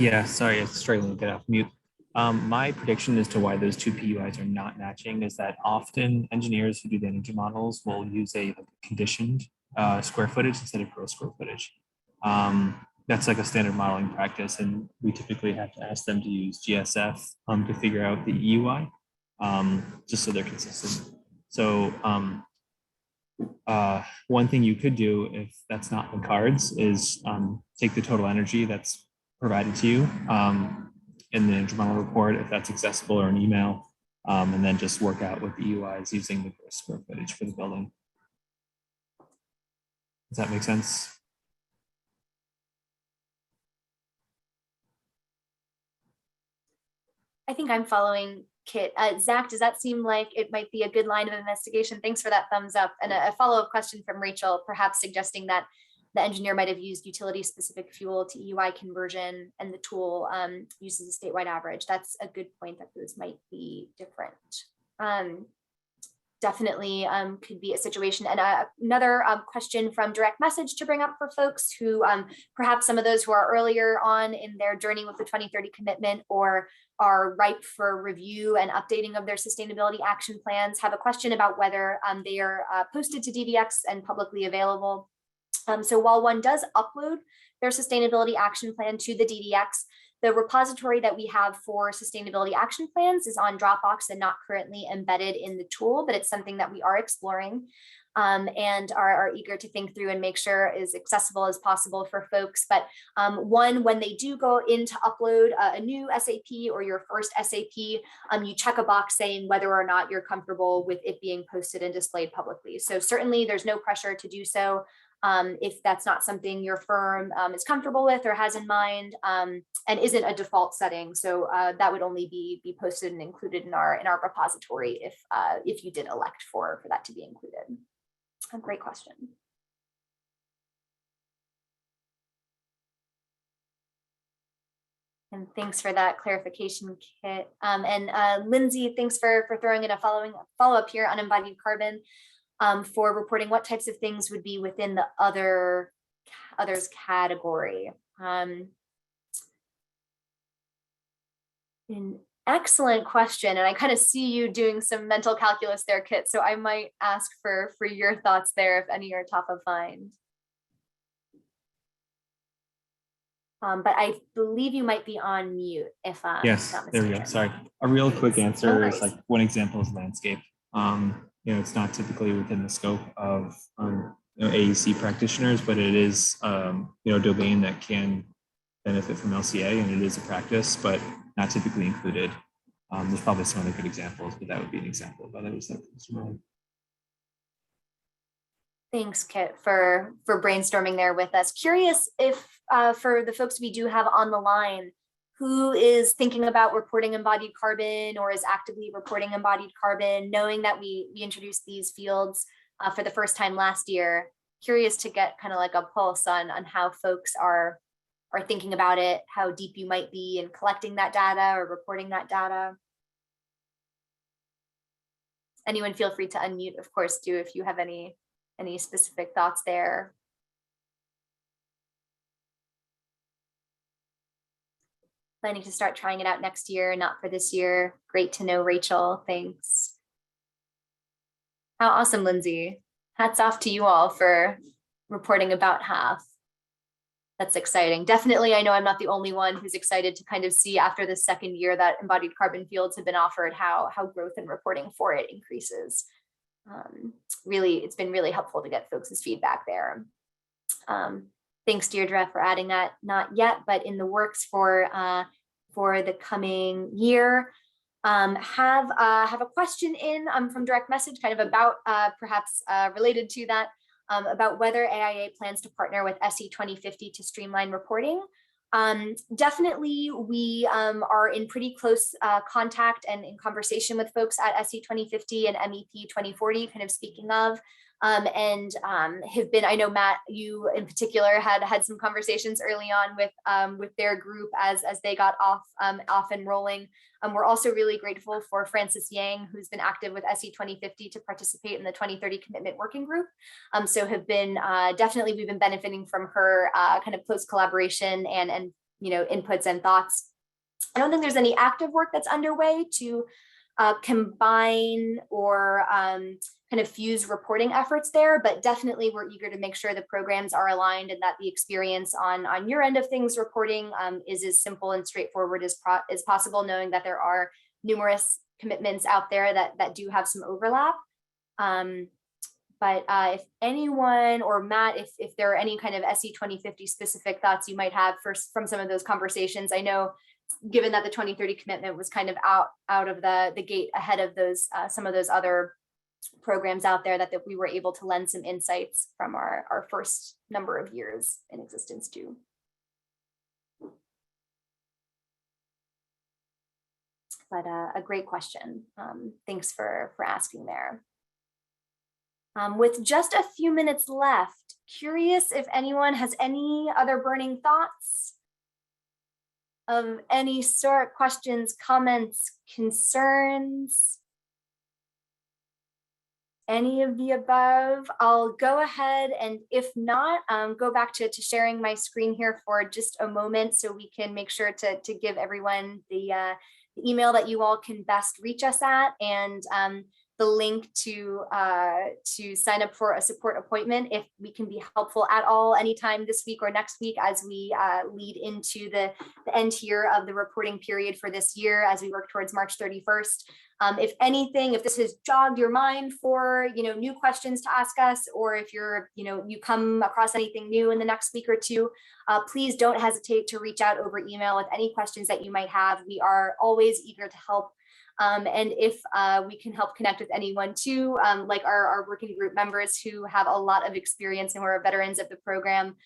Yeah, sorry, it's struggling to get off mute. My prediction as to why those two PUIs are not matching is that often engineers who do the energy models will use a conditioned square footage instead of gross square footage. That's like a standard modeling practice, and we typically have to ask them to use GSF to figure out the EUI, just so they're consistent. So one thing you could do if that's not in cards is take the total energy that's provided to you in the energy model report, if that's accessible, or an email, and then just work out with the EUIs using the gross square footage for the building. Does that make sense? I think I'm following Kit. Zach, does that seem like it might be a good line of investigation? Thanks for that thumbs up. And a follow-up question from Rachel, perhaps suggesting that the engineer might have used utility-specific fuel to EUI conversion and the tool uses a statewide average. That's a good point, that those might be different. Definitely could be a situation. And another question from direct message to bring up for folks who perhaps some of those who are earlier on in their journey with the 2030 commitment or are ripe for review and updating of their sustainability action plans have a question about whether they are posted to DDX and publicly available. So while one does upload their sustainability action plan to the DDX, the repository that we have for sustainability action plans is on Dropbox and not currently embedded in the tool, but it's something that we are exploring and are eager to think through and make sure is accessible as possible for folks. But when they do go in to upload a new SAP or your first SAP, you check a box saying whether or not you're comfortable with it being posted and displayed publicly. So certainly there's no pressure to do so. If that's not something your firm is comfortable with or has in mind and isn't a default setting. So that would only be posted and included in our repository if you did elect for that to be included. A great question. And thanks for that clarification, Kit. And Lindsay, thanks for throwing in a follow-up here on embodied carbon. For reporting what types of things would be within the others category. An excellent question, and I kind of see you doing some mental calculus there, Kit, so I might ask for your thoughts there if any are top of mind. But I believe you might be on mute if yes, there we go. Sorry. A real quick answer is like one example is landscape. It's not typically within the scope of AEC practitioners, but it is a domain that can benefit from LCA, and it is a practice, but not typically included. There's probably some other good examples, but that would be an example of others that comes to mind. Thanks, Kit, for brainstorming there with us. Curious if for the folks we do have on the line, who is thinking about reporting embodied carbon or is actively reporting embodied carbon, knowing that we introduced these fields for the first time last year. Curious to get kind of like a pulse on how folks are thinking about it, how deep you might be in collecting that data or reporting that data. Anyone feel free to unmute, of course, do if you have any specific thoughts there. Planning to start trying it out next year, not for this year. Great to know, Rachel. Thanks. How awesome, Lindsay. Hats off to you all for reporting about half. That's exciting. Definitely, I know I'm not the only one who's excited to kind of see after the second year that embodied carbon fields have been offered, how growth and reporting for it increases. Really, it's been really helpful to get folks' feedback there. Thanks, Deirdre, for adding that. Not yet, but in the works for the coming year. Have a question in from direct message, kind of about perhaps related to that. About whether AIA plans to partner with SE 2050 to streamline reporting. Definitely, we are in pretty close contact and in conversation with folks at SE 2050 and MEP 2040, kind of speaking of, and have been, I know Matt, you in particular had some conversations early on with their group as they got off and rolling. We're also really grateful for Frances Yang, who's been active with SE 2050 to participate in the 2030 commitment working group. So have been definitely, we've been benefiting from her kind of close collaboration and inputs and thoughts. I don't think there's any active work that's underway to combine or kind of fuse reporting efforts there, but definitely we're eager to make sure the programs are aligned and that the experience on your end of things reporting is as simple and straightforward as possible, knowing that there are numerous commitments out there that do have some overlap. But if anyone, or Matt, if there are any kind of SE 2050 specific thoughts you might have from some of those conversations, I know given that the 2030 commitment was kind of out of the gate ahead of those some of those other programs out there, that we were able to lend some insights from our first number of years in existence too. But a great question. Thanks for asking there. With just a few minutes left, curious if anyone has any other burning thoughts of any sort, questions, comments, concerns, any of the above. I'll go ahead, and if not, go back to sharing my screen here for just a moment so we can make sure to give everyone the email that you all can best reach us at, and the link to sign up for a support appointment if we can be helpful at all anytime this week or next week as we lead into the end here of the reporting period for this year as we work towards March 31st. If anything, if this has jogged your mind for new questions to ask us, or if you come across anything new in the next week or two, please don't hesitate to reach out over email with any questions that you might have. We are always eager to help. And if we can help connect with anyone too, like our working group members who have a lot of experience and who are veterans of the program,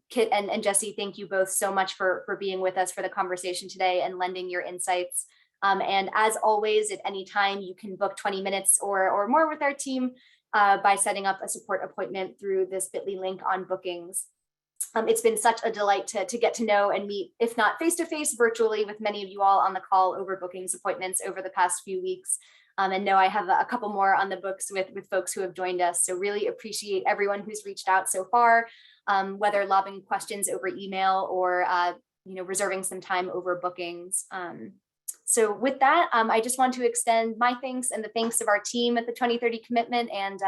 Kit and Jesse, thank you both so much for being with us for the conversation today and lending your insights. And as always, at any time, you can book 20 minutes or more with our team by setting up a support appointment through this bit.ly link on bookings. It's been such a delight to get to know and meet, if not face-to-face, virtually with many of you all on the call over bookings appointments over the past few weeks. And know I have a couple more on the books with folks who have joined us. So really appreciate everyone who's reached out so far, whether lobbing questions over email or reserving some time over bookings. So with that, I just want to extend my thanks and the thanks of our team at the 2030 commitment and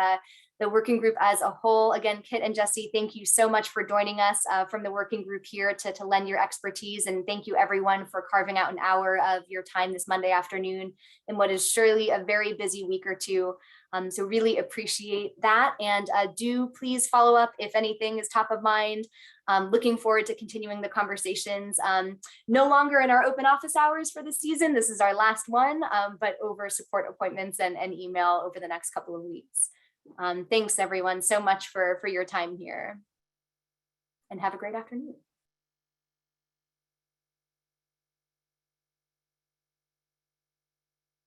the working group as a whole. Again, Kit and Jesse, thank you so much for joining us from the working group here to lend your expertise. And thank you everyone for carving out an hour of your time this Monday afternoon in what is surely a very busy week or two. So really appreciate that. And do please follow up if anything is top of mind. Looking forward to continuing the conversations. No longer in our open office hours for the season. This is our last one, but over support appointments and email over the next couple of weeks. Thanks everyone so much for your time here, and have a great afternoon.